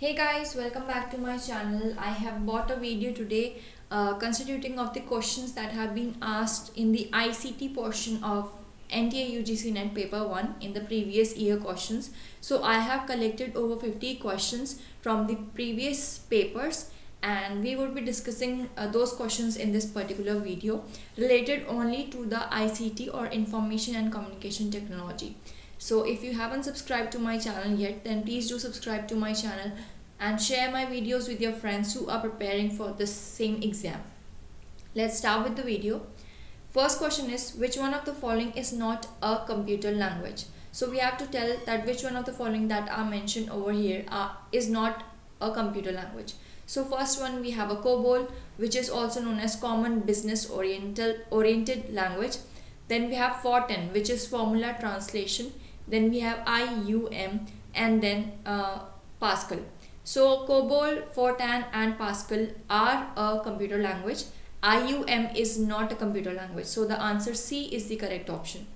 Hey guys, welcome back to my channel. I have bought a video today constituting of the questions that have been asked in the ICT portion of NTA-UGC-NET paper 1 in the previous year questions. So I have collected over 50 questions from the previous papers and we will be discussing those questions in this particular video related only to the ICT or Information and Communication Technology. So if you haven't subscribed to my channel yet, then please do subscribe to my channel and share my videos with your friends who are preparing for the same exam. Let's start with the video. First question is, which one of the following is not a computer language? So we have to tell that which one of the following that are mentioned over here is not a computer language. So first one, we have a COBOL, which is also known as Common Business Oriented Language. Then we have FORTRAN, which is Formula Translation. Then we have IUM and then PASCAL. So COBOL, FORTRAN and PASCAL are a computer language. IUM is not a computer language. So the answer C is the correct option.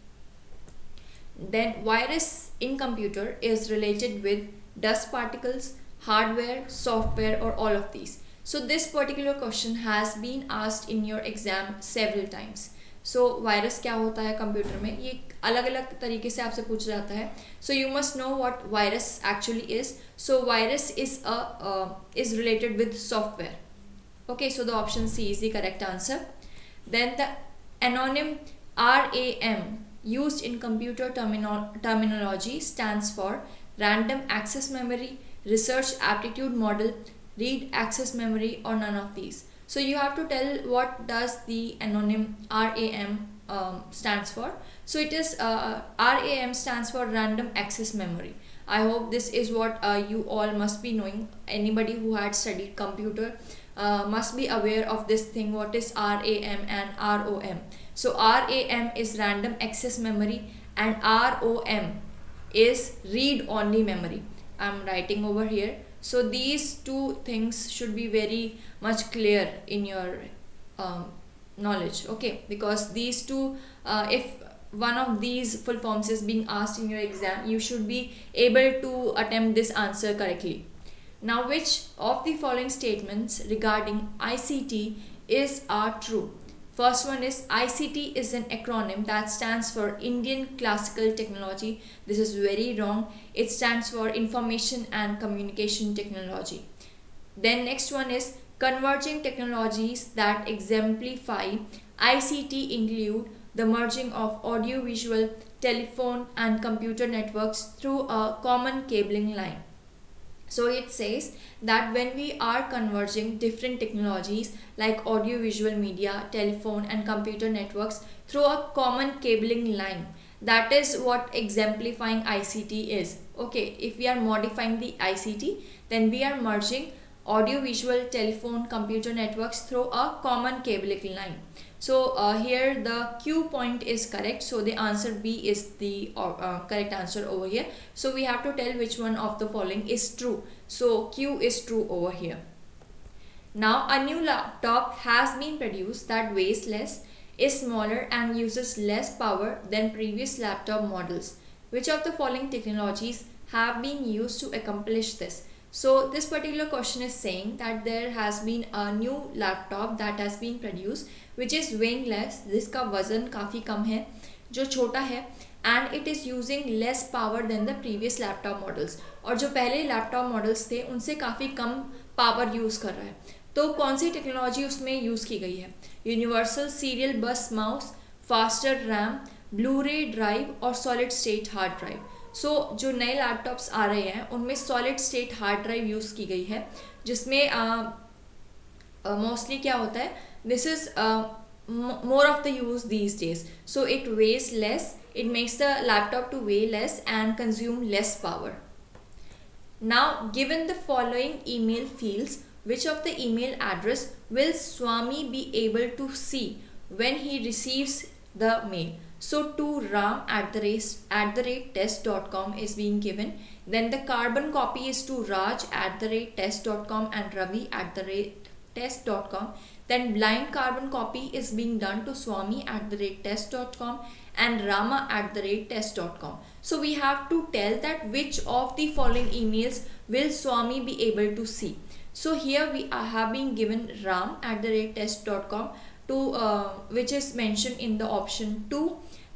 Then virus in computer is related with dust particles, hardware, software, or all of these. So this particular question has been asked in your exam several times. So virus क्या होता है computer में, ये अलग अलग तरीके से आपसे पूछा जाता है. So you must know what virus actually is. So virus is related with software. Okay, so the option C is the correct answer. Then the anonym RAM used in computer terminology stands for random access memory, research aptitude model, read access memory, or none of these. So you have to tell what does the anonym RAM stands for. So it is RAM stands for random access memory. I hope this is what you all must be knowing. Anybody who had studied computer must be aware of this thing, what is RAM and ROM. So RAM is random access memory and ROM is read only memory. I'm writing over here. So these two things should be very much clear in your knowledge, okay, because these two, if one of these full forms is being asked in your exam, you should be able to attempt this answer correctly. Now, which of the following statements regarding ICT are true? First one is ICT is an acronym that stands for Indian Classical Technology. This is very wrong. It stands for Information and Communication Technology. Then next one is converging technologies that exemplify ICT include the merging of audio-visual, telephone and computer networks through a common cabling line. So it says that when we are converging different technologies like audio-visual media, telephone and computer networks through a common cabling line, that is what exemplifying ICT is. Okay, if we are modifying the ICT, then we are merging audio-visual, telephone, computer networks through a common cabling line. So here the Q point is correct. So the answer B is the correct answer over here. So we have to tell which one of the following is true. So Q is true over here. Now a new laptop has been produced that weighs less, is smaller and uses less power than previous laptop models. Which of the following technologies have been used to accomplish this? So this particular question is saying that there has been a new laptop that has been produced which is weighing less, जिसका वजन काफ़ी कम है, जो छोटा है, and it is using less power than the previous laptop models. और जो पहले laptop models थे उनसे काफ़ी कम पावर यूज़ कर रहा है. तो कौन सी टेक्नोलॉजी उसमें यूज़ की गई है? यूनिवर्सल सीरियल बस mouse, faster RAM, Blu-ray drive और सॉलिड स्टेट हार्ड ड्राइव. सो जो नए लैपटॉप्स आ रहे हैं उनमें solid state hard drive use की गई है, जिसमें मोस्टली क्या होता है, this is more of the use these days. So it weighs less, it makes the laptop to weigh less and consume less power. Now given the following email fields, which of the email address will Swami be able to see when he receives the mail? So to ram@test.com is being given. Then the carbon copy is to raj@test.com and ravi@test.com. Then blind carbon copy is being done to swami@test.com and rama@test.com. So we have to tell that which of the following emails will Swami be able to see? So here we have been given ram@test.com to which is mentioned in the option 2.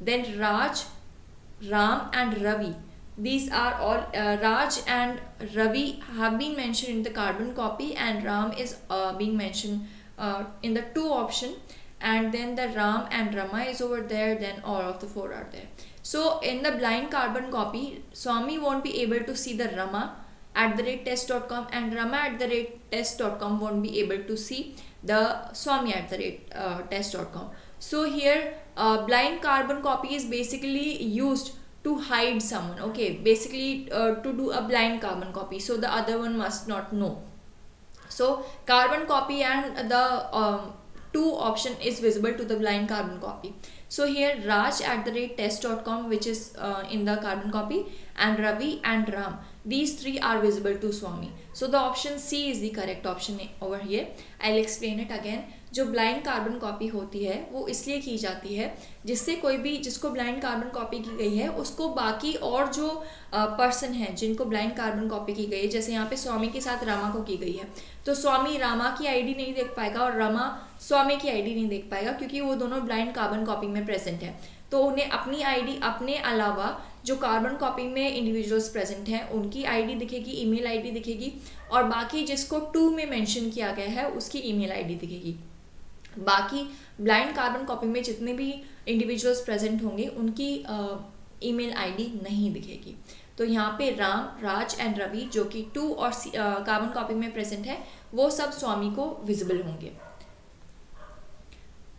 Then Raj, Ram and Ravi. These are all Raj and Ravi have been mentioned in the carbon copy, and Ram is being mentioned in the 2 option, and then the Ram and Rama is over there, then all of the 4 are there. So in the blind carbon copy, Swami won't be able to see the Rama@test.com, and Rama@test.com won't be able to see the Swami@test.com. So here blind carbon copy is basically used to hide someone, okay, basically to do a blind carbon copy, so the other one must not know. So carbon copy and the 2 option is visible to the blind carbon copy. So here Raj@test.com, which is in the carbon copy, and Ravi and Ram, these 3 are visible to Swami. So the option C is the correct option over here. I'll explain it again. जो blind carbon copy होती है वो इसलिए की जाती है जिससे कोई भी जिसको ब्लाइंड कार्बन कॉपी की गई है उसको बाकी और जो पर्सन है जिनको ब्लाइंड कार्बन कॉपी की गई है, जैसे यहाँ पे स्वामी के साथ रामा को की गई है, तो स्वामी रामा की आईडी नहीं देख पाएगा और रमा स्वामी की आईडी नहीं देख पाएगा, क्योंकि वो दोनों ब्लाइंड कार्बन कॉपी में प्रेजेंट है। तो उन्हें अपनी आईडी अपने अलावा जो कार्बन कॉपी में इंडिविजुअल्स प्रेजेंट हैं उनकी आईडी दिखेगी, ईमेल आईडी दिखेगी, और बाकी जिसको 2 में मेंशन किया गया है उसकी ईमेल आईडी दिखेगी। बाकी ब्लाइंड कार्बन कॉपी में जितने भी इंडिविजुअल्स प्रेजेंट होंगे उनकी ईमेल आईडी नहीं दिखेगी। तो यहाँ पे राम, राज एंड रवि जो कि 2 और कार्बन कॉपी में प्रेजेंट है वो सब स्वामी को विजिबल होंगे।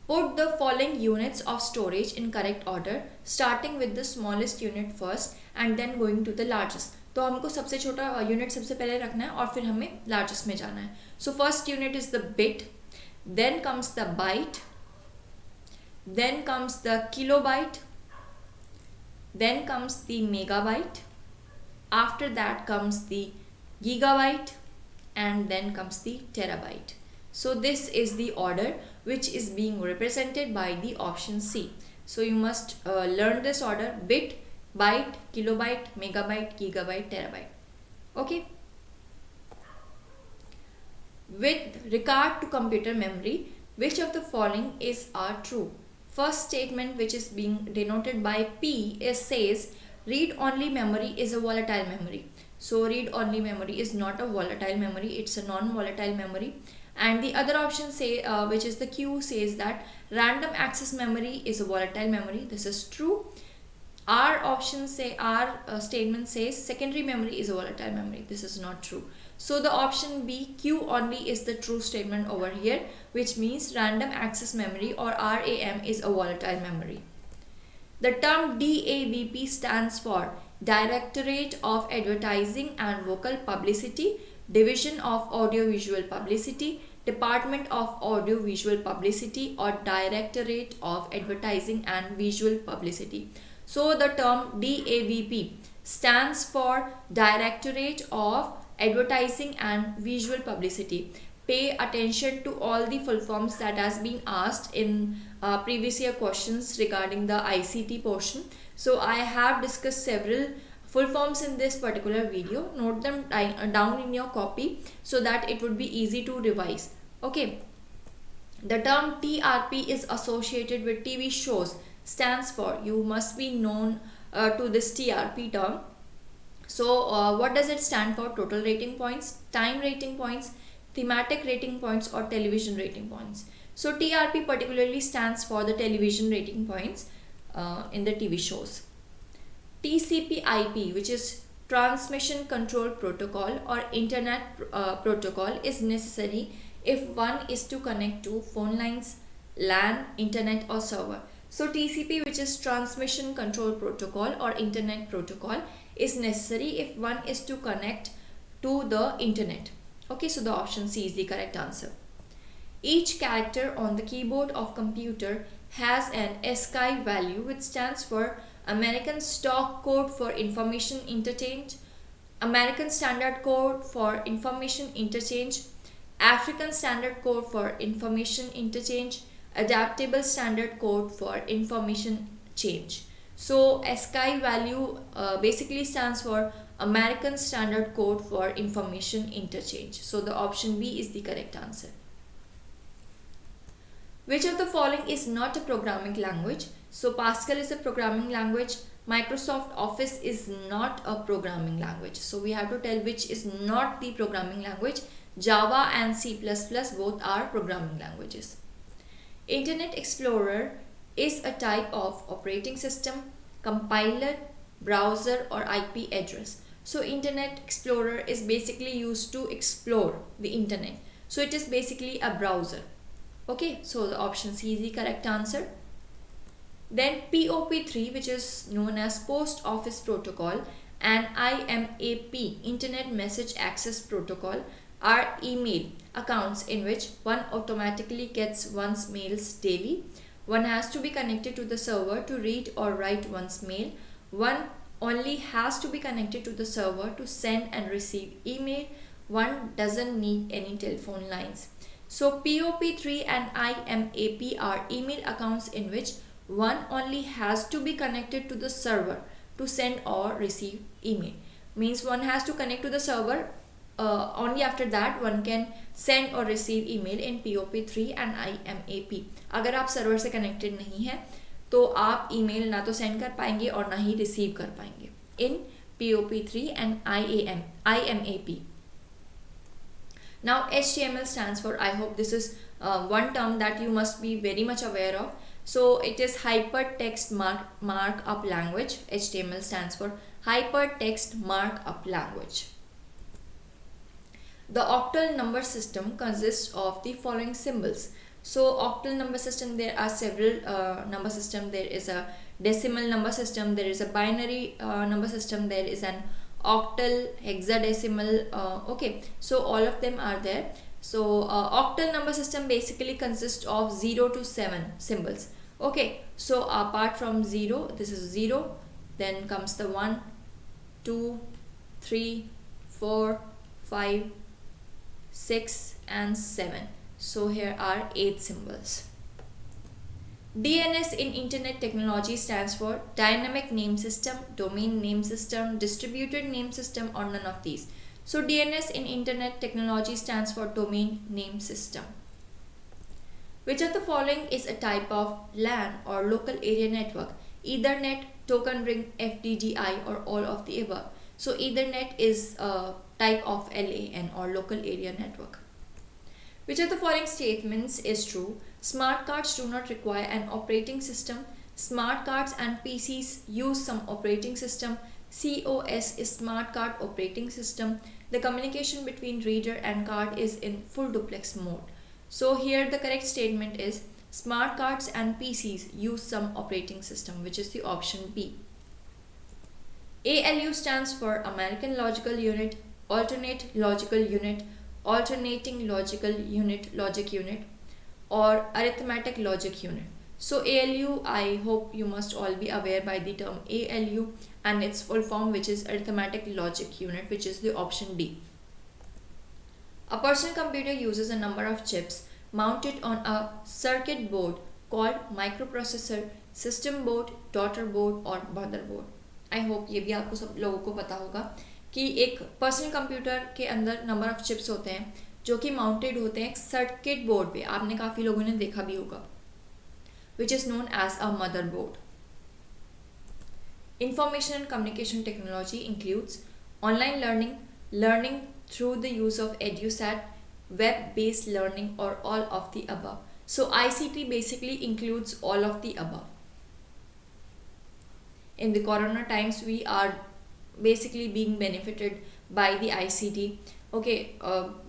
Put the following units of storage in correct order, starting with the smallest unit first and then going to the largest. तो हमको सबसे छोटा यूनिट सबसे पहले रखना है और फिर हमें लार्जेस्ट में जाना है। So first unit is the bit, then comes the byte, then comes the kilobyte, then comes the megabyte, after that comes the gigabyte, and then comes the terabyte. So this is the order which is being represented by the option C. So you must learn this order: bit, byte, kilobyte, megabyte, gigabyte, terabyte. Okay. With regard to computer memory, which of the following are true? First statement, which is being denoted by P, says read-only memory is a volatile memory. So read-only memory is not a volatile memory; it's a non-volatile memory. And the other option which is the Q, says that random access memory is a volatile memory. This is true. Our statement says secondary memory is a volatile memory. This is not true. So the option B, Q only, is the true statement over here, which means random access memory or RAM is a volatile memory. The term DAVP stands for Directorate of Advertising and Vocal Publicity, Division of Audiovisual Publicity, Department of Audiovisual Publicity, or Directorate of Advertising and Visual Publicity. So the term DAVP stands for Directorate of Advertising and Visual Publicity. Pay attention to all the full forms that has been asked in previous year questions regarding the ICT portion. So I have discussed several full forms in this particular video. Note them down in your copy so that it would be easy to revise. Okay. The term TRP is associated with TV shows. Stands for, you must be known to this TRP term. So what does it stand for? Total rating points, time rating points, thematic rating points, or television rating points. So TRP particularly stands for the television rating points in the TV shows. TCP/IP, which is Transmission Control Protocol or Internet Protocol, is necessary if one is to connect to phone lines, LAN, Internet, or server. So TCP, which is Transmission Control Protocol or Internet Protocol, is necessary if one is to connect to the Internet. Okay, so the option C is the correct answer. Each character on the keyboard of computer has an ASCII value, which stands for American Stock Code for Information Interchange, American Standard Code for Information Interchange, African Standard Code for Information Interchange, Adaptable Standard Code for Information Change. So ASCII value basically stands for American Standard Code for Information Interchange. So the option B is the correct answer. Which of the following is not a programming language? So Pascal is a programming language. Microsoft Office is not a programming language. So we have to tell which is not the programming language. Java and C++ both are programming languages. Internet Explorer is a type of operating system, compiler, browser or IP address. So Internet Explorer is basically used to explore the internet. So it is basically a browser. Okay, so the option C is the correct answer. Then POP3, which is known as Post Office Protocol, and IMAP, Internet Message Access Protocol, are email accounts in which one automatically gets one's mails daily. One has to be connected to the server to read or write one's mail. One only has to be connected to the server to send and receive email. One doesn't need any telephone lines. So POP3 and IMAP are email accounts in which one only has to be connected to the server to send or receive email. Means one has to connect to the server, only after that one can send or receive email in POP3 and IMAP. अगर आप server से connected नहीं है तो आप email ना तो send कर पाएंगे और ना ही रिसीव कर पाएंगे in POP3 and IMAP. Now HTML stands for, I hope this is one term that you must be very much aware of. So it is hypertext markup language. HTML stands for hypertext markup language. The octal number system consists of the following symbols. So octal number system, there are several number system. There is a decimal number system, there is a binary number system, there is an octal, hexadecimal, okay, so all of them are there. So octal number system basically consists of 0 to 7 symbols. Okay, so apart from 0, this is 0, then comes the 1, 2, 3, 4, 5, 6 and 7. So here are 8 symbols. DNS in Internet Technology stands for Dynamic Name System, Domain Name System, Distributed Name System, or none of these. So DNS in Internet Technology stands for Domain Name System. Which of the following is a type of LAN or Local Area Network? Ethernet, Token Ring, FDDI, or all of the above. So Ethernet is a type of LAN or Local Area Network. Which of the following statements is true? Smart cards do not require an operating system. Smart cards and PCs use some operating system. COS is smart card operating system. The communication between reader and card is in full duplex mode. So here the correct statement is smart cards and PCs use some operating system, which is the option B. ALU stands for American Logical Unit, Alternate Logical Unit, Alternating Logical Unit, Logic Unit, or Arithmetic Logic Unit. So ALU, I hope you must all be aware by the term ALU and its full form, which is Arithmetic Logic Unit, which is the option D. A personal computer uses a number of chips mounted on a circuit board called microprocessor, system board, daughter board or motherboard. I hope ये भी आपको सब लोगों को पता होगा कि एक पर्सनल कंप्यूटर के अंदर नंबर ऑफ चिप्स होते हैं जो कि माउंटेड होते हैं एक सर्किट बोर्ड पे. आपने काफ़ी लोगों ने देखा भी होगा, which is known as a motherboard. Information and communication technology includes online learning, learning through the use of EDUSAT, web-based learning, or all of the above. So ICT basically includes all of the above. In the corona times, we are basically being benefited by the ICT. Okay,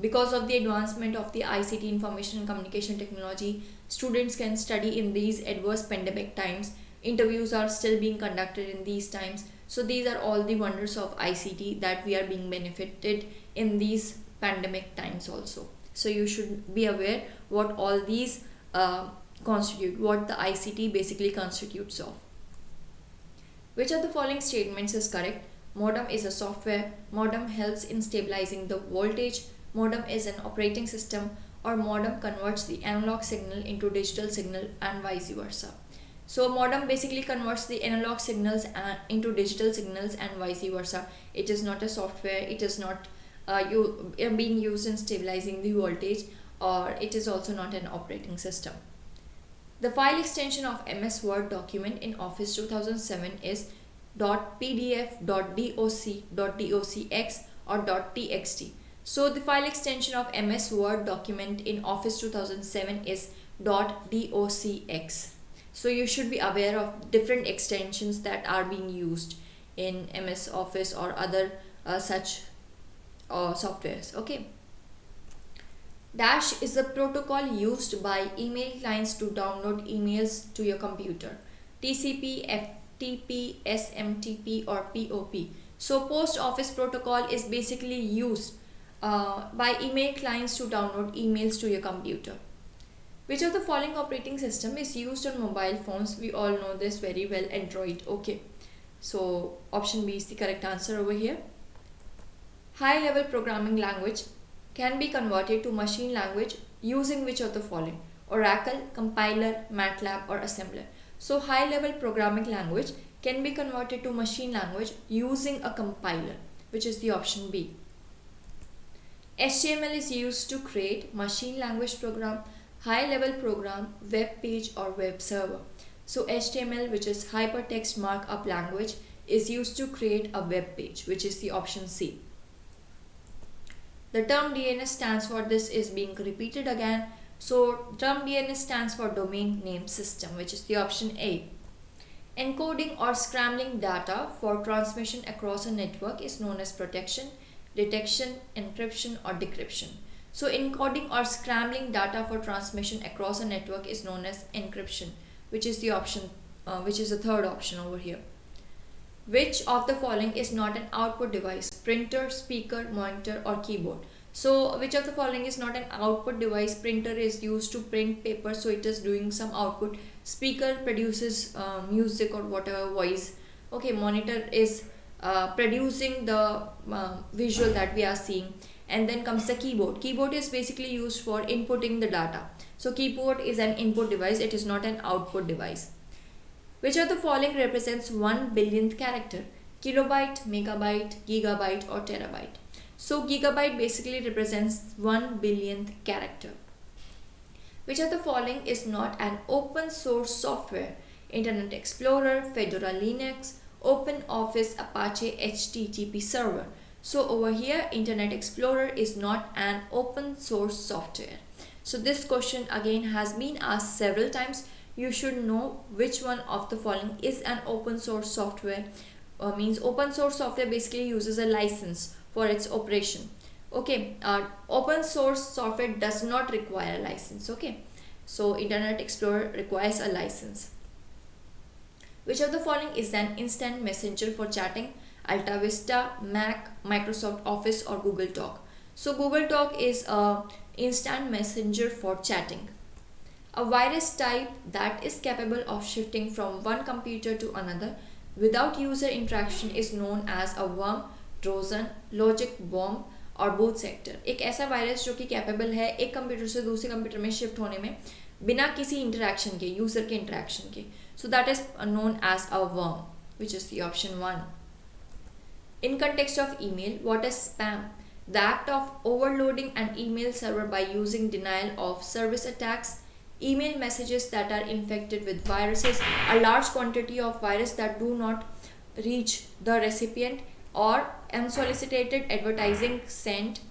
because of the advancement of the ICT, information and communication technology, students can study in these adverse pandemic times. Interviews are still being conducted in these times. So these are all the wonders of ICT that we are being benefited in these pandemic times also. So you should be aware what all these constitute, what the ICT basically constitutes of. Which of the following statements is correct? Modem is a software. Modem helps in stabilizing the voltage. Modem is an operating system, or modem converts the analog signal into digital signal and vice versa. So modem basically converts the analog signals into digital signals and vice versa. It is not a software, it is not being used in stabilizing the voltage, or it is also not an operating system. The file extension of MS Word document in Office 2007 is .pdf, .doc, .docx or .txt. So the file extension of MS Word document in Office 2007 is .docx. So you should be aware of different extensions that are being used in MS Office or other such softwares. Okay. Dash is the protocol used by email clients to download emails to your computer. TCP, FTP, SMTP or POP. So post office protocol is basically used by email clients to download emails to your computer. Which of the following operating system is used on mobile phones? We all know this very well, Android. Okay, so option B is the correct answer over here. High level programming language can be converted to machine language using which of the following? Oracle, compiler, MATLAB or assembler. So high level programming language can be converted to machine language using a compiler, which is the option B. HTML is used to create machine language program, high level program, web page or web server. So HTML, which is hypertext markup language, is used to create a web page, which is the option C. The term DNS stands for, this is being repeated again. So term DNS stands for domain name system, which is the option A. Encoding or scrambling data for transmission across a network is known as protection, detection, encryption or decryption. So encoding or scrambling data for transmission across a network is known as encryption, which is the option, which is the third option over here. Which of the following is not an output device? Printer, speaker, monitor or keyboard. So which of the following is not an output device? Printer is used to print paper, so it is doing some output. Speaker produces music or whatever voice. Okay, monitor is producing the visual that we are seeing. And then comes the keyboard. Keyboard is basically used for inputting the data. So keyboard is an input device, it is not an output device. Which of the following represents 1 billionth character? Kilobyte, megabyte, gigabyte or terabyte. So gigabyte basically represents 1 billionth character. Which of the following is not an open source software? Internet Explorer, Fedora Linux, OpenOffice, Apache HTTP server. So over here, Internet Explorer is not an open source software. So this question again has been asked several times. You should know which one of the following is an open source software. Means open source software basically uses a license for its operation. Okay, open source software does not require a license. Okay, so Internet Explorer requires a license. Which of the following is an instant messenger for chatting? Alta Vista, Mac, Microsoft Office or Google Talk. So Google Talk is a instant messenger for chatting. A virus type that is capable of shifting from one computer to another without user interaction is known as a worm, trojan, logic bomb और booth sector. एक ऐसा virus जो कि capable है एक computer से दूसरे computer में शिफ्ट होने में बिना किसी इंटरेक्शन के, यूजर के इंटरेक्शन के. So that is known as a worm, which is the option 1. In context of email, what is spam? The act of overloading an email server by using denial of service attacks. Email messages that are infected with viruses, a large quantity of virus that do not reach the recipient, or unsolicited advertising sent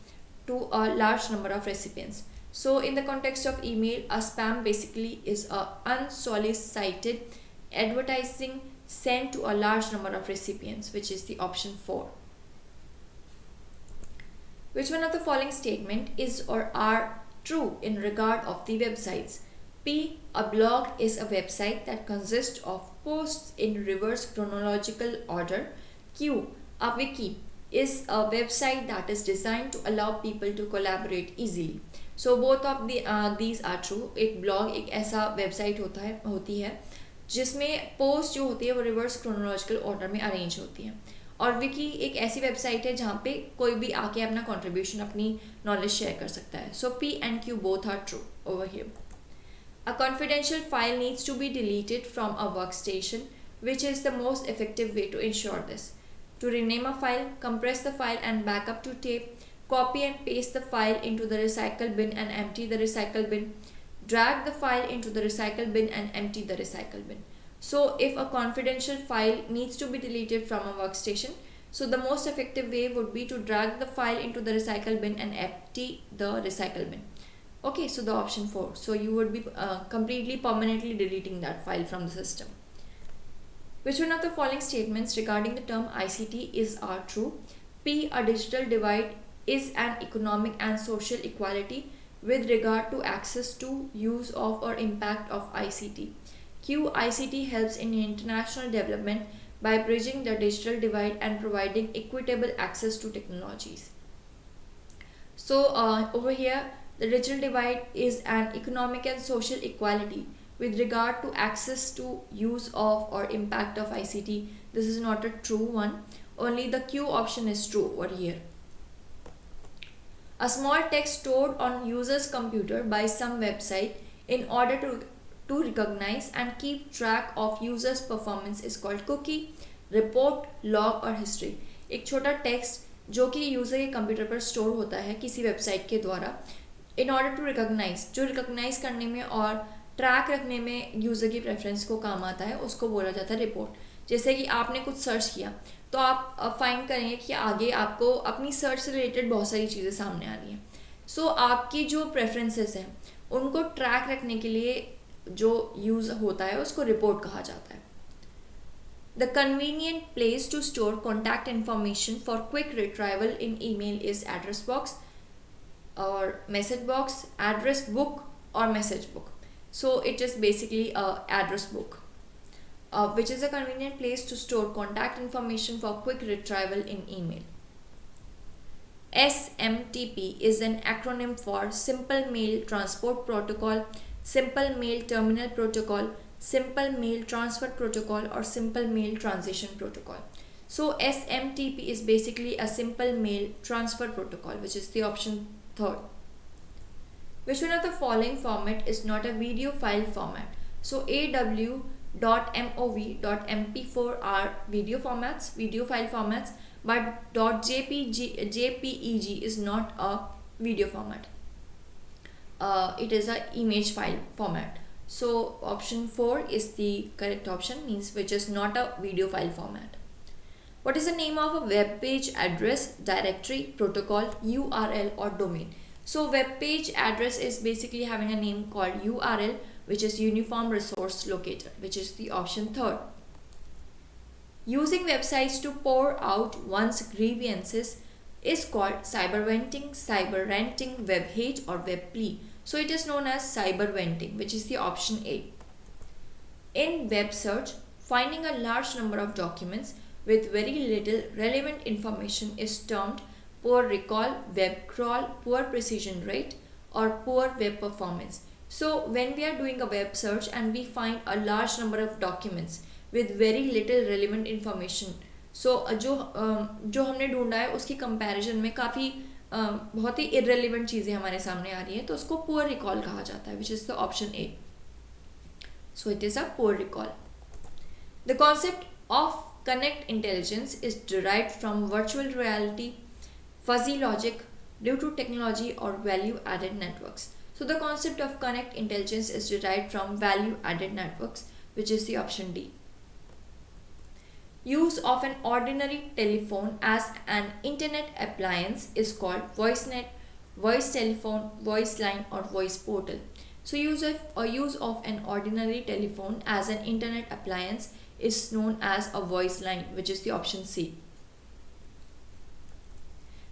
to a large number of recipients. So in the context of email, a spam basically is a unsolicited advertising sent to a large number of recipients, which is the option 4. Which one of the following statement is or are true in regard of the websites? P. A blog is a website that consists of posts in reverse chronological order. Q. A wiki is a website that is designed to allow people to collaborate easily. So both of these are true. एक blog एक ऐसा website होती है जिसमें post जो होती है वो reverse chronological order में arrange होती है. और wiki एक ऐसी website है जहाँ पे कोई भी आके अपना contribution, अपनी knowledge share कर सकता है. So P and Q both are true over here. A confidential file needs to be deleted from a workstation, which is the most effective way to ensure this. To rename a file, compress the file and backup to tape, copy and paste the file into the recycle bin and empty the recycle bin, drag the file into the recycle bin and empty the recycle bin. So if a confidential file needs to be deleted from a workstation, so the most effective way would be to drag the file into the recycle bin and empty the recycle bin. Okay, so the option 4. So you would be completely permanently deleting that file from the system. Which one of the following statements regarding the term ICT are true? P. A digital divide is an economic and social equality with regard to access to, use of or impact of ICT. Q. ICT helps in international development by bridging the digital divide and providing equitable access to technologies. So over here, the digital divide is an economic and social equality with regard to access to, use of or impact of ICT. This is not a true one. Only the Q option is true over here. A small text stored on user's computer by some website in order to recognize and keep track of user's performance is called cookie, report, log और history. एक छोटा text जो कि user के computer पर store होता है किसी वेबसाइट के द्वारा इन ऑर्डर टू रिकॉग्नाइज, जो रिकॉग्नाइज करने में और ट्रैक रखने में यूज़र की प्रेफरेंस को काम आता है, उसको बोला जाता है रिपोर्ट। जैसे कि आपने कुछ सर्च किया तो आप फाइंड करेंगे कि आगे आपको अपनी सर्च से रिलेटेड बहुत सारी चीज़ें सामने आ रही हैं। सो आपकी जो प्रेफरेंसेस हैं उनको ट्रैक रखने के लिए जो यूज़ होता है उसको रिपोर्ट कहा जाता है। The convenient place to store contact information for quick retrieval in email is address box और मैसेज बॉक्स, एड्रेस बुक और message book. So it is basically a address book, which is a convenient place to store contact information for quick retrieval in email. SMTP is an acronym for Simple Mail Transport Protocol, Simple Mail Terminal Protocol, Simple Mail Transfer Protocol or Simple Mail Transition Protocol. So SMTP is basically a Simple Mail Transfer Protocol, which is the option 3rd. Which one of the following format is not a video file format? So AW.MOV.MP4 are video file formats, but .jpeg is not a video format. It is a image file format. So option 4 is the correct option, means which is not a video file format. What is the name of a web page address, directory, protocol, URL or domain? So web page address is basically having a name called URL, which is Uniform Resource Locator, which is the option 3rd. Using websites to pour out one's grievances is called cyberventing, cyber ranting, web hate or web plea. So it is known as cyberventing, which is the option A. In web search, finding a large number of documents with very little relevant information is termed poor recall, web crawl, poor precision rate or poor web performance. So when we are doing a web search and we find a large number of documents with very little relevant information, so जो हमने ढूंढा है उसकी comparison में काफ़ी बहुत ही irrelevant चीज़ें हमारे सामने आ रही हैं, तो उसको poor recall कहा जाता है, which is the option A. So it is a poor recall. The concept of connect intelligence is derived from virtual reality, fuzzy logic, due to technology or value-added networks. So the concept of connect intelligence is derived from value-added networks, which is the option D. Use of an ordinary telephone as an internet appliance is called VoiceNet, voice telephone, voice line or voice portal. So use of an ordinary telephone as an internet appliance is known as a voice line, which is the option C.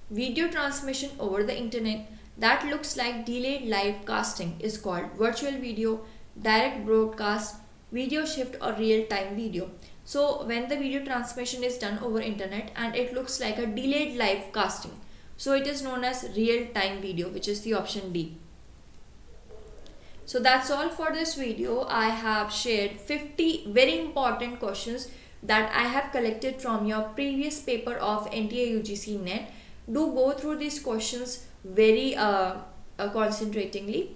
Video transmission over the internet that looks like delayed live casting is called virtual video, direct broadcast, video shift or real-time video. So when the video transmission is done over internet and it looks like a delayed live casting, so it is known as real-time video, which is the option D. So that's all for this video. I have shared 50 very important questions that I have collected from your previous paper of NTA-UGC-NET. Do go through these questions very concentratingly.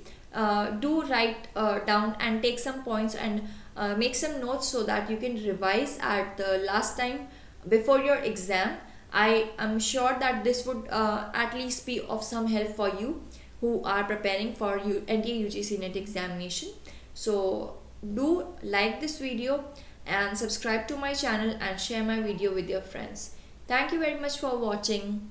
do write down and take some points and make some notes so that you can revise at the last time before your exam. I am sure that this would at least be of some help for you who are preparing for NTA-UGC-NET examination. So do like this video and subscribe to my channel and share my video with your friends. Thank you very much for watching.